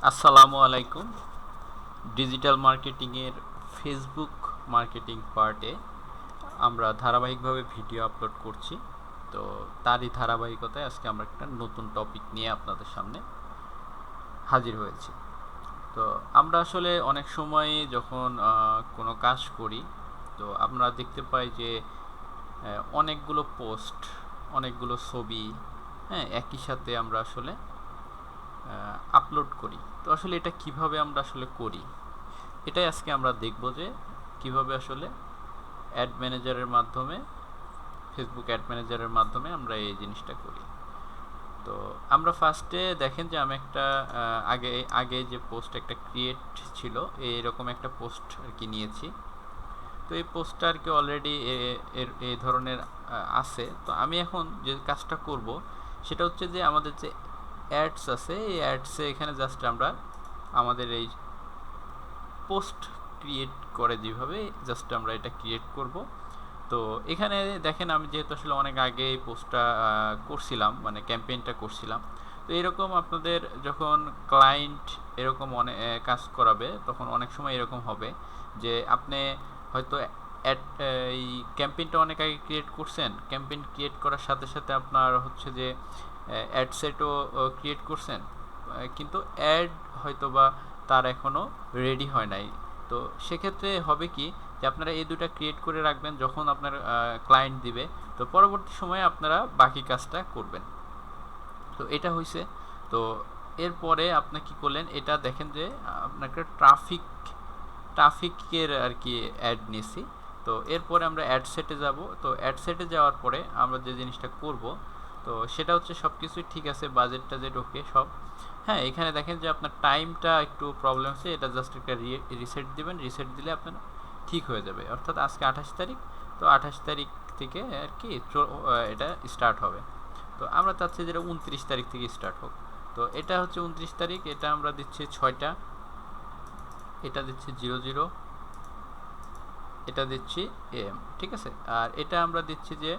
আসসালামু আলাইকুম। ডিজিটাল মার্কেটিংয়ের ফেসবুক মার্কেটিং পার্টে আমরা ধারাবাহিকভাবে ভিডিও আপলোড করছি। তো তারই ধারাবাহিকতায় আজকে আমরা একটা নতুন টপিক নিয়ে আপনাদের সামনে হাজির হয়েছি। তো আমরা আসলে অনেক সময় যখন কোনো কাজ করি, তো আমরা দেখতে পাই যে অনেকগুলো পোস্ট, অনেকগুলো ছবি, হ্যাঁ, একই সাথে আমরা আসলে আপলোড করি। তো আসলে এটা কিভাবে আমরা আসলে করি, এটাই আজকে আমরা দেখব যে কিভাবে আসলে অ্যাড ম্যানেজারের মাধ্যমে, ফেসবুক অ্যাড ম্যানেজারের মাধ্যমে আমরা এই জিনিসটা করি। তো আমরা ফার্স্টে দেখেন যে আমি একটা আগে আগে যে পোস্ট একটা ক্রিয়েট ছিল, এইরকম একটা পোস্ট আর কি নিয়েছি। তো এই পোস্টটা আর কি অলরেডি এই ধরনের আছে। তো আমি এখন যে কাজটা করব সেটা হচ্ছে যে আমাদের যে অ্যাডস আছে, এই অ্যাডসে এখানে জাস্ট আমরা আমাদের এই পোস্ট ক্রিয়েট করে যেভাবে জাস্ট আমরা এটা ক্রিয়েট করব। তো এখানে দেখেন আমি যেহেতু আসলে অনেক আগে এই পোস্টটা করছিলাম, মানে ক্যাম্পেইনটা করছিলাম। তো এরকম আপনাদের যখন ক্লায়েন্ট এরকম অনেক কাজ করাবে, তখন অনেক সময় এরকম হবে যে আপনি হয়তো অ্যাড এই ক্যাম্পেইনটা অনেক আগে ক্রিয়েট করছেন, ক্যাম্পেইন ক্রিয়েট করার সাথে সাথে আপনার হচ্ছে যে অ্যাড সেটও ক্রিয়েট করছেন, কিন্তু অ্যাড হয়তো বা তার এখনও রেডি হয় নাই। তো সেক্ষেত্রে হবে কি যে আপনারা এই দুটো ক্রিয়েট করে রাখবেন, যখন আপনার ক্লায়েন্ট দিবে তো পরবর্তী সময়ে আপনারা বাকি কাজটা করবেন। তো এটা হয়েছে। তো এরপরে আপনি কি করলেন, এটা দেখেন যে আপনাকে ট্রাফিকের আর কি অ্যাড নিয়েছি। তো এরপরে আমরা অ্যাড সেটে যাব। তো অ্যাড সেটে যাওয়ার পরে আমরা যে জিনিসটা করব, তো সেটা হচ্ছে সব কিছুই ঠিক আছে, বাজেট টাজেট ওকে সব। হ্যাঁ, এখানে দেখেন যে আপনার টাইমটা একটু প্রবলেম আছে, এটা জাস্ট একটা রিসেট দিবেন, রিসেট দিলে আপনার ঠিক হয়ে যাবে। অর্থাৎ আজকে 28 তারিখ, তো 28 তারিখ থেকে আর কি এটা স্টার্ট হবে। তো আমরা চাচ্ছি যেটা 29 তারিখ থেকে স্টার্ট হোক। তো এটা হচ্ছে 29 তারিখ, এটা আমরা দিচ্ছি 6টা, এটা দিচ্ছি 00, এটা দিচ্ছি এম, ঠিক আছে। আর এটা আমরা দিচ্ছি যে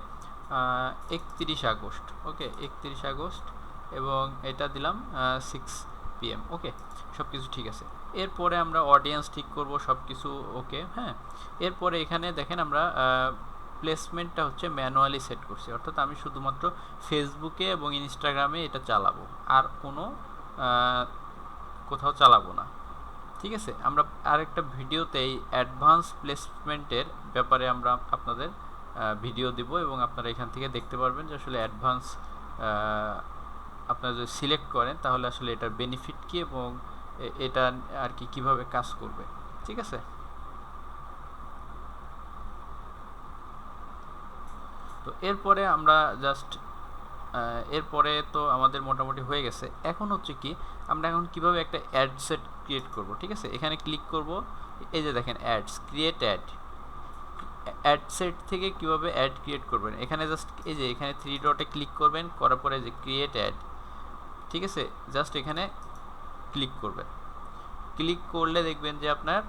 31 আগস্ট, ওকে, 31 আগস্ট, এবং এটা দিলাম 6 PM, ওকে, সব কিছু ঠিক আছে। এরপরে আমরা অডিয়েন্স ঠিক করব, সব কিছু ওকে, হ্যাঁ। এরপরে এখানে দেখেন আমরা প্লেসমেন্টটা হচ্ছে ম্যানুয়ালি সেট করছি, অর্থাৎ আমি শুধুমাত্র ফেসবুকে এবং ইনস্টাগ্রামে এটা চালাবো, আর কোনো কোথাও চালাবো না, ঠিক আছে। আমরা আরেকটা ভিডিওতে এই অ্যাডভান্স প্লেসমেন্টের ব্যাপারে আমরা আপনাদের ভিডিও দিব, এবং আপনারা এখান থেকে দেখতে পারবেন যে আসলে অ্যাডভান্স আপনারা যদি সিলেক্ট করেন তাহলে আসলে এটার বেনিফিট কী, এবং এটা আর কি কীভাবে কাজ করবে, ঠিক আছে। তো এরপরে আমরা জাস্ট এরপরে তো আমাদের মোটামুটি হয়ে গেছে। এখন হচ্ছে কি, আমরা এখন কিভাবে একটা অ্যাড সেট ক্রিয়েট করব, ঠিক আছে। এখানে ক্লিক করব, এই যে দেখেন ads, create add. Ad set থেকে কিভাবে অ্যাড ক্রিয়েট করবেন, এখানে জাস্ট এই যে এখানে 3 ডটে ক্লিক করবেন, করার পরে যে ক্রিয়েট অ্যাড, ঠিক আছে, জাস্ট এখানে ক্লিক করবেন। ক্লিক করলে দেখবেন যে আপনার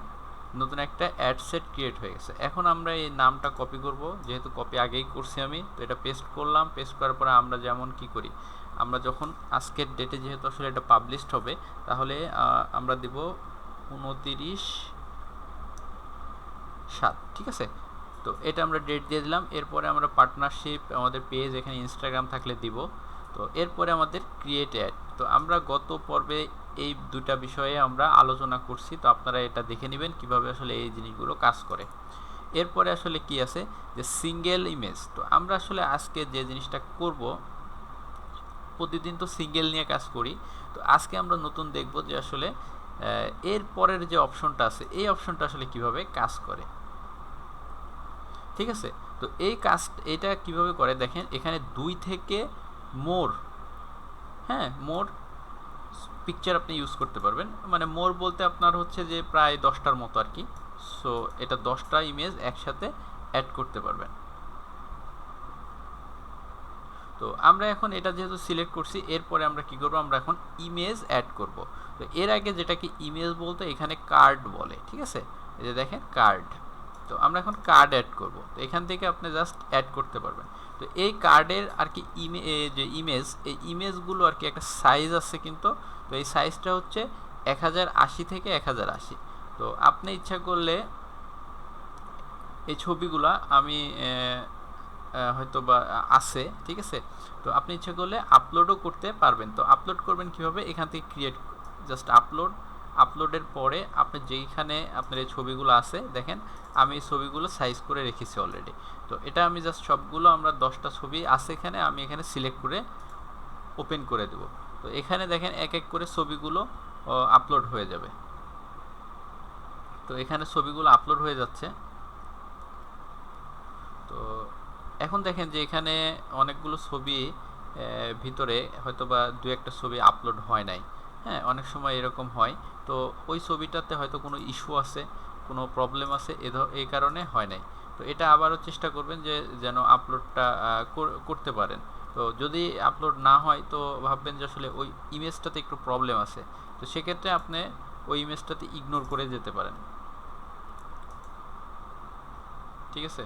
নতুন একটা অ্যাড সেট ক্রিয়েট হয়ে গেছে। এখন আমরা এই নামটা কপি করব, যেহেতু কপি আগেই করছি আমি, তো এটা পেস্ট করলাম। পেস্ট করার পরে আমরা যেমন কি করি, আমরা যখন আজকের ডেটে যেহেতু আসলে এটা পাবলিশড হবে, তাহলে আমরা দিব 29/7, ঠিক আছে। তো এটা আমরা ডেট দিয়ে দিলাম। এরপরে আমরা পার্টনারশিপ, আমাদের পেজ এখানে ইনস্টাগ্রাম থাকলে দিব। তো এরপরে আমাদের ক্রিয়েট অ্যাড। তো আমরা গত পর্বে এই দুটা বিষয়ে আমরা আলোচনা করছি, তো আপনারা এটা দেখে নেবেন কিভাবে আসলে এই জিনিসগুলো কাজ করে। এরপরে আসলে কি আছে যে সিঙ্গেল ইমেজ। তো আমরা আসলে আজকে যে জিনিসটা করব, প্রতিদিন তো সিঙ্গেল নিয়ে কাজ করি, তো আজকে আমরা নতুন দেখব যে আসলে এর পরের যে অপশনটা আছে, এই অপশনটা আসলে কিভাবে কাজ করে, ঠিক আছে। তো এই কাজ এটা কিভাবে করে দেখেন, এখানে 2 থেকে মোর, হ্যাঁ, মোর পিকচার আপনি ইউজ করতে পারবেন। মানে মোর বলতে আপনার হচ্ছে যে প্রায় 10টার মতো আর কি। সো এটা 10টা ইমেজ একসাথে অ্যাড করতে পারবেন। তো আমরা এখন এটা যেহেতু সিলেক্ট করছি, এরপরে আমরা কি করব, আমরা এখন ইমেজ অ্যাড করব। তো এর আগে যেটাকে ইমেজ বলতে এখানে কার্ড বলে, ঠিক আছে, এই যে দেখেন কার্ড। তো আমরা এখন কার্ড অ্যাড করব। তো এখান থেকে আপনি জাস্ট অ্যাড করতে পারবেন। তো এই কার্ডের আর কি যে ইমেজ, এই ইমেজগুলো আর কি একটা সাইজ আছে কিন্তু। তো এই সাইজটা হচ্ছে 1080 থেকে 1080। তো আপনি ইচ্ছা করলে এই ছবিগুলা আমি হয়তো বা আছে, ঠিক আছে। তো আপনি ইচ্ছা করলে আপলোডও করতে পারবেন। তো আপলোড করবেন কিভাবে, এখান থেকে ক্রিয়েট, জাস্ট আপলোডের পরে আপনি যেইখানে আপনার এই ছবিগুলো আছে, দেখেন আমি এই ছবিগুলো সাইজ করে রেখেছি অলরেডি। তো এটা আমি জাস্ট সবগুলো, আমরা 10টা ছবি আছে এখানে, আমি এখানে সিলেক্ট করে ওপেন করে দেব। তো এখানে দেখেন এক এক করে ছবিগুলো আপলোড হয়ে যাবে। তো এখানে ছবিগুলো আপলোড হয়ে যাচ্ছে। তো এখন দেখেন যে এখানে অনেকগুলো ছবি ভিতরে হয়তো বা দু একটা ছবি আপলোড হয় নাই। হ্যাঁ, অনেক সময় এরকম হয়। তো ওই ছবিটাতে হয়তো কোনো ইস্যু আছে, কোনো প্রবলেম আছে, এই কারণে হয় নাই। তো এটা আবারও চেষ্টা করবেন যে যেন আপলোডটা করতে পারেন। তো যদি আপলোড না হয় তো ভাববেন যে আসলে ওই ইমেজটাতে একটু প্রবলেম আছে। তো সেক্ষেত্রে আপনি ওই ইমেজটাতে ইগনোর করে যেতে পারেন, ঠিক আছে।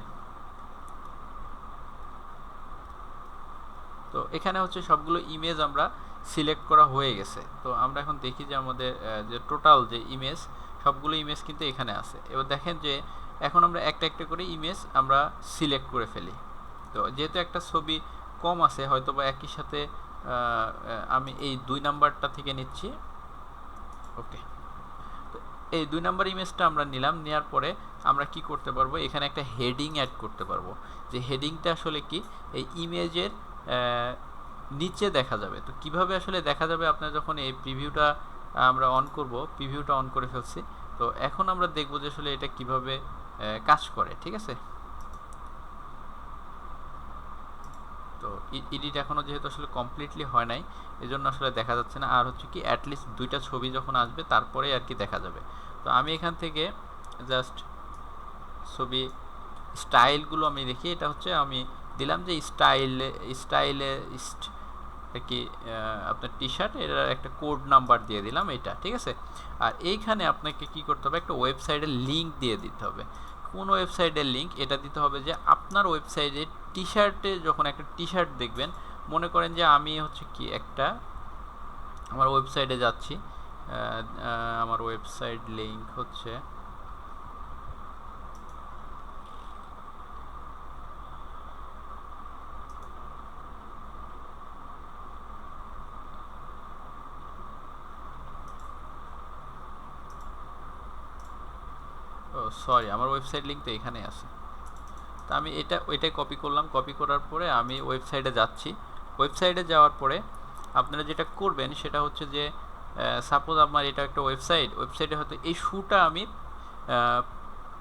তো এখানে হচ্ছে সবগুলো ইমেজ আমরা সিলেক্ট করা হয়ে গেছে। তো আমরা এখন দেখি যে আমাদের যে টোটাল যে ইমেজ, সবগুলো ইমেজ কিন্তু এখানে আছে। এবার দেখেন যে এখন আমরা একটা একটা করে ইমেজ আমরা সিলেক্ট করে ফেলি। তো যেহেতু একটা ছবি কম আছে, হয়তো বা একই সাথে আমি এই 2 নাম্বারটা থেকে নিচ্ছি। ওকে, তো এই 2 নাম্বার ইমেজটা আমরা নিলাম, নেওয়ার পরে আমরা কি করতে পারবো, এখানে একটা হেডিং অ্যাড করতে পারবো। যে হেডিংটা আসলে কি, এই ইমেজের নিচে দেখা যাবে। তো কিভাবে আসলে দেখা যাবে, আপনার যখন এই প্রিভিউটা আমরা অন করব, প্রিভিউটা অন করে ফেলছি। তো এখন আমরা দেখব যে আসলে এটা কিভাবে কাজ করে, ঠিক আছে। তো এডিট এখনও যেহেতু আসলে কমপ্লিটলি হয় নাই, এজন্য আসলে দেখা যাচ্ছে না। আর হচ্ছে কি, অ্যাটলিস্ট 2টা ছবি যখন আসবে তারপরে আর কি দেখা যাবে। তো আমি এখান থেকে জাস্ট ছবি স্টাইলগুলো আমি দেখি, এটা হচ্ছে আমি দিলাম যে স্টাইলে কি আপনার টি শার্ট, এর একটা কোড নাম্বার দিয়ে দিলাম এটা, ঠিক আছে। আর এইখানে আপনাকে কি করতে হবে, একটা ওয়েবসাইটের লিঙ্ক দিয়ে দিতে হবে। কোন ওয়েবসাইটের লিঙ্ক, এটা দিতে হবে যে আপনার ওয়েবসাইটে টি শার্টে, যখন একটা টি শার্ট দেখবেন, মনে করেন যে আমি হচ্ছে কি একটা আমার ওয়েবসাইটে যাচ্ছি, আমার ওয়েবসাইট লিঙ্ক হচ্ছে, ও সরি, আমার ওয়েবসাইট লিঙ্ক তো এখানে আছে। তো আমি ওইটাই কপি করলাম, কপি করার পরে আমি ওয়েবসাইটে যাচ্ছি। ওয়েবসাইটে যাওয়ার পরে আপনারা যেটা করবেন সেটা হচ্ছে যে, সাপোজ আমার এটা একটা ওয়েবসাইটে হয়তো এই শ্যুটা আমি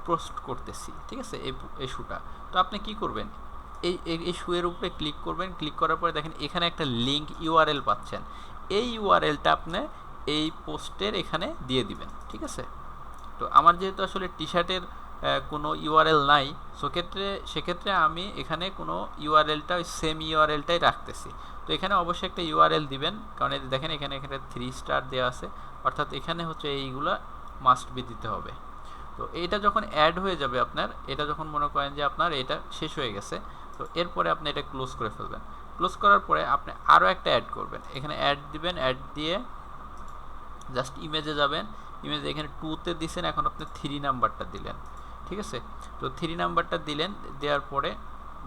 পোস্ট করতেছি, ঠিক আছে, এই শ্যুটা। তো আপনি কি করবেন, এই শ্যুয়ের উপরে ক্লিক করবেন। ক্লিক করার পরে দেখেন এখানে একটা লিঙ্ক ইউআরএল পাচ্ছেন। এই ইউআরএলটা আপনি এই পোস্টের এখানে দিয়ে দিবেন, ঠিক আছে। তো আমার যেহেতু আসলে টি শার্টের কোনো ইউআরএল নাই, সেক্ষেত্রে আমি এখানে কোনো ইউআরএলটা ওই সেম ইউআরএলটাই রাখতেছি। তো এখানে অবশ্যই একটা ইউআরএল দিবেন, কারণ এই দেখেন এখানে 3 স্টার দেওয়া আছে, অর্থাৎ এখানে হচ্ছে এইগুলা মাস্ট বি দিতে হবে। তো এইটা যখন অ্যাড হয়ে যাবে আপনার, এটা যখন মনে করেন যে আপনার এটা শেষ হয়ে গেছে, তো এরপরে আপনি এটা ক্লোজ করে ফেলবেন। ক্লোজ করার পরে আপনি আরও একটা অ্যাড করবেন, এখানে অ্যাড দিবেন। অ্যাড দিয়ে জাস্ট ইমেজে যাবেন, ইমেজে এখানে 2তে দিছেন, এখন আপনি 3 নাম্বারটা দিলেন, ঠিক আছে। তো 3 নাম্বারটা দিলেন, দেওয়ার পরে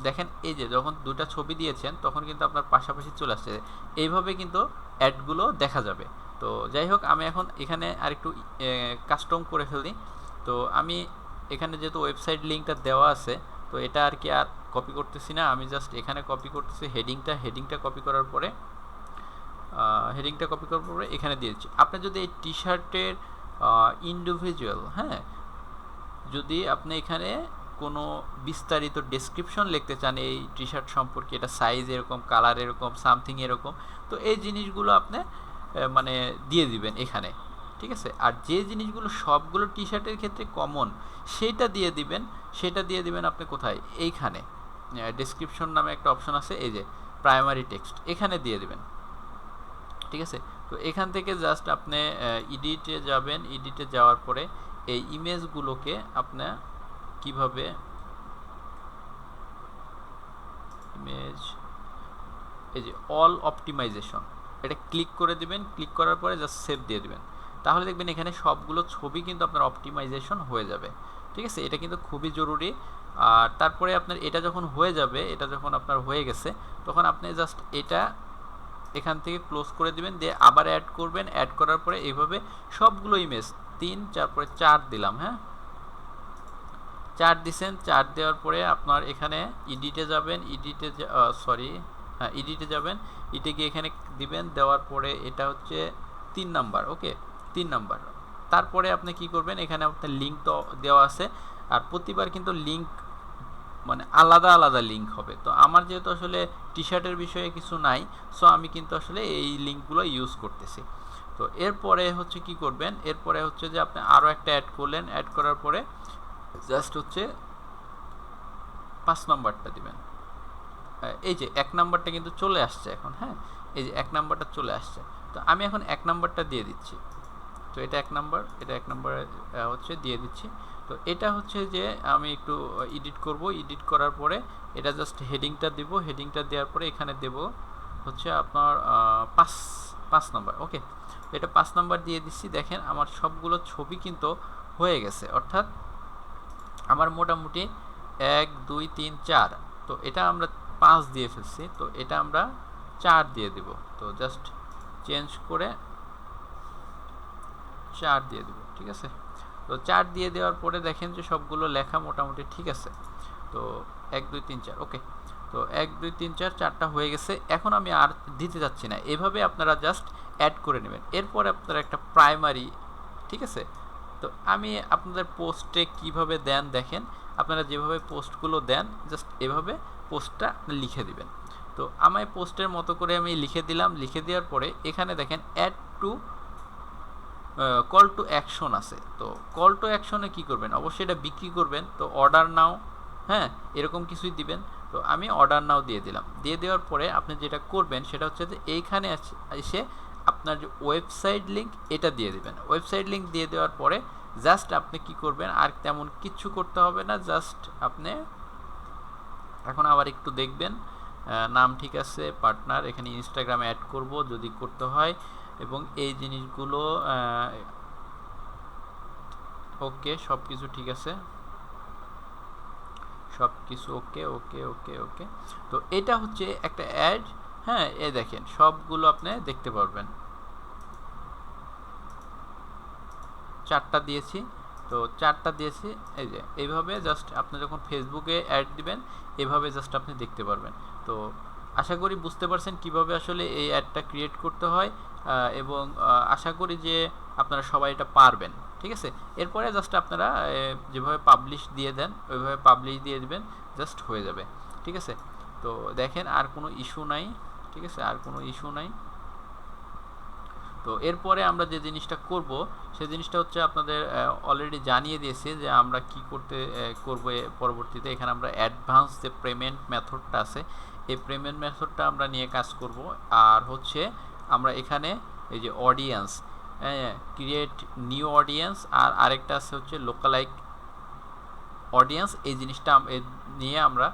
দেখেন এই যে যখন 2টা ছবি দিয়েছেন তখন কিন্তু আপনার পাশাপাশি চলে আসছে, এইভাবে কিন্তু অ্যাডগুলো দেখা যাবে। তো যাই হোক, আমি এখন এখানে আরেকটু কাস্টম করে ফেলি। তো আমি এখানে যেহেতু ওয়েবসাইট লিঙ্কটা দেওয়া আছে, তো এটা আর কি আর কপি করতেছি না, আমি জাস্ট এখানে কপি করতেছি হেডিংটা কপি করার পরে এখানে দিয়েছি। আপনি যদি এই টি শার্টের ইন্ডিভিজুয়াল, হ্যাঁ, যদি আপনি এখানে কোনো বিস্তারিত ডেসক্রিপশন লিখতে চান এই টি শার্ট সম্পর্কে, এটা সাইজ এরকম, কালার এরকম, সামথিং এরকম, তো এই জিনিসগুলো আপনি মানে দিয়ে দিবেন এখানে, ঠিক আছে। আর যে জিনিসগুলো সবগুলো টি শার্টের ক্ষেত্রে কমন, সেটা দিয়ে দিবেন আপনি কোথায়, এইখানে ডেসক্রিপশন নামে একটা অপশন আছে, এই যে প্রাইমারি টেক্সট, এখানে দিয়ে দিবেন, ঠিক আছে। তো এখান থেকে জাস্ট আপনি এডিটে যাবেন, এডিটে যাওয়ার পরে এই ইমেজগুলোকে আপনি কিভাবে ইমেজ, এই যে অল অপটিমাইজেশন, এটা ক্লিক করে দিবেন। ক্লিক করার পরে জাস্ট সেভ দিয়ে দিবেন। তাহলে দেখবেন এখানে সবগুলো ছবি কিন্তু আপনার অপটিমাইজেশন হয়ে যাবে। ঠিক আছে, এটা কিন্তু খুবই জরুরি। আর তারপরে আপনার এটা যখন হয়ে যাবে, এটা যখন আপনার হয়ে গেছে, তখন আপনি জাস্ট এটা এখান থেকে ক্লোজ করে দিবেন, দিয়ে আবার অ্যাড করবেন। অ্যাড করার পরে এইভাবে সবগুলো ইমেজ 3 তারপরে 4 দিলাম, হ্যাঁ 4 দিছেন। 4 দেওয়ার পরে আপনার এখানে এডিটে যাবেন, এডিটে যাবেন, এডিটে গিয়ে এখানে দিবেন। দেওয়ার পরে এটা হচ্ছে 3 নাম্বার, ওকে 3 নাম্বার। তারপরে আপনি কি করবেন, এখানে আপনার লিঙ্ক তো দেওয়া আছে, আর প্রতিবার কিন্তু লিঙ্ক মানে আলাদা আলাদা লিঙ্ক হবে। তো আমার যেহেতু আসলে টি শার্টের বিষয়ে কিছু নাই, সো আমি কিন্তু আসলে এই লিঙ্কগুলো ইউজ করতেছি। তো এরপরে হচ্ছে কি করবেন, এরপরে হচ্ছে যে আপনি আরও একটা অ্যাড করলেন। অ্যাড করার পরে জাস্ট হচ্ছে 5 নাম্বারটা দিবেন। এই যে 1 নাম্বারটা কিন্তু চলে আসছে এখন, হ্যাঁ এই যে 1 নাম্বারটা চলে আসছে। তো আমি এখন 1 নাম্বারটা দিয়ে দিচ্ছি। তো এটা 1 নাম্বার, এটা 1 নাম্বার হচ্ছে দিয়ে দিচ্ছি। তো এটা হচ্ছে যে আমি একটু এডিট করব। এডিট করার পরে এটা জাস্ট হেডিংটা দিব। হেডিংটা দেওয়ার পরে এখানে দেব হচ্ছে আপনার 5 নাম্বার, ওকে। এটা 5 নাম্বার দিয়ে দিচ্ছি। দেখেন আমার সবগুলো ছবি কিন্তু হয়ে গেছে, অর্থাৎ আমার মোটামুটি 1 2 3 4, তো এটা আমরা 5 দিয়ে ফেলছি, তো এটা আমরা 4 দিয়ে দিব। তো জাস্ট চেঞ্জ করে 4 দিয়ে দিব, ঠিক আছে। তো 4 দিয়ে দেওয়ার পরে দেখেন যে সবগুলো লেখা মোটামুটি ঠিক আছে। তো 1 2 3 4, ওকে। তো 1 2 3 4 4টা হয়ে গেছে। এখন আমি আর দিতে যাচ্ছি না, এভাবে আপনারা জাস্ট অ্যাড করে নেবেন। এরপরে আপনারা একটা প্রাইমারি, ঠিক আছে। তো আমি আপনাদের পোস্টে কিভাবে দেন দেখেন, আপনারা যেভাবে পোস্টগুলো দেন জাস্ট এভাবে পোস্টটা লিখে দিবেন। তো আমার পোস্টের মতো করে আমি লিখে দিলাম। লিখে দেওয়ার পরে এখানে দেখেন add to call to action আছে। তো কল টু অ্যাকশনে কী করবেন, অবশ্যই এটা বিক্রি করবেন। তো অর্ডার নাও, হ্যাঁ এরকম কিছুই দিবেন। তো আমি অর্ডার নাও দিয়ে দিলাম। দিয়ে দেওয়ার পরে আপনি যেটা করবেন সেটা হচ্ছে যে এইখানে এসে আপনার যে ওয়েবসাইট লিঙ্ক এটা দিয়ে দিবেন। ওয়েবসাইট লিঙ্ক দিয়ে দেওয়ার পরে জাস্ট আপনি কি করবেন, আর তেমন কিছু করতে হবে না। জাস্ট আপনি এখন আবার একটু দেখবেন নাম ঠিক আছে, পার্টনার, এখানে ইনস্টাগ্রামে অ্যাড করব যদি করতে হয়, এবং এই জিনিসগুলো ওকে, সব কিছু ঠিক আছে, সব কিছু ওকে ওকে ওকে ওকে। তো এটা হচ্ছে একটা অ্যাড, হ্যাঁ এ দেখেন সবগুলো আপনি দেখতে পারবেন। 4টা দিয়েছি, তো 4টা দিয়েছি। এই যে এইভাবে জাস্ট আপনি যখন ফেসবুকে অ্যাড দিবেন এভাবে জাস্ট আপনি দেখতে পারবেন। তো আশা করি বুঝতে পারছেন কিভাবে আসলে এই অ্যাডটা ক্রিয়েট করতে হয়, এবং আশা করি যে আপনারা সবাই এটা পারবেন, ঠিক আছে। এরপরে জাস্ট আপনারা যেভাবে পাবলিশ দিয়ে দেন ওইভাবে পাবলিশ দিয়ে দিবেন, জাস্ট হয়ে যাবে, ঠিক আছে। তো দেখেন আর কোনো ইস্যু নাই, ঠিক আছে, আর কোনো ইস্যু নাই। তো এরপরে আমরা যে জিনিসটা করব সেই জিনিসটা হচ্ছে আপনাদের অলরেডি জানিয়ে দিয়েছি যে আমরা কি করব পরবর্তীতে। এখানে আমরা অ্যাডভান্স যে পেমেন্ট মেথডটা আছে এই পেমেন্ট মেথডটা আমরা নিয়ে কাজ করব। আর হচ্ছে আমরা এখানে এই যে অডিয়েন্স, ক্রিয়েট নিউ অডিয়েন্স, আর আরেকটা আছে হচ্ছে লোকালাইক অডিয়েন্স, এই জিনিসটা নিয়ে আমরা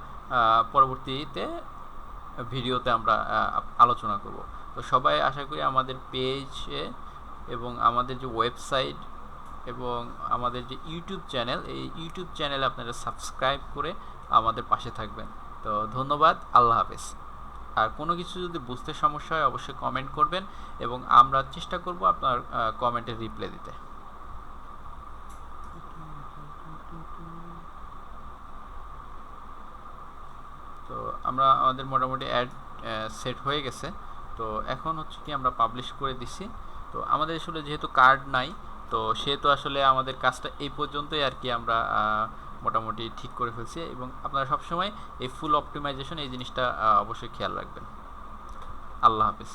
পরবর্তীতে ভিডিওতে আমরা আলোচনা করব। তো সবাই আশা করি আমাদের পেজে এবং আমাদের যে ওয়েবসাইট এবং আমাদের যে ইউটিউব চ্যানেল, এই ইউটিউব চ্যানেলে আপনারা সাবস্ক্রাইব করে আমাদের পাশে থাকবেন। তো ধন্যবাদ, আল্লাহ হাফেজ। আর কোনো কিছু যদি বুঝতে সমস্যা হয় অবশ্যই কমেন্ট করবেন, এবং আমরা চেষ্টা করব আপনার কমেন্টের রিপ্লাই দিতে। তো আমরা আমাদের মোটামুটি অ্যাড সেট হয়ে গেছে। তো এখন হচ্ছে কি আমরা পাবলিশ করে দিছি। তো আমাদের আসলে যেহেতু কার্ড নাই, তো সেহেতু আসলে আমাদের কাজটা এই পর্যন্তই আর কি আমরা মোটামুটি ঠিক করে ফেলছি। এবং আপনারা সবসময় এই ফুল অপটিমাইজেশন এই জিনিসটা অবশ্যই খেয়াল রাখবেন। আল্লাহ হাফিজ।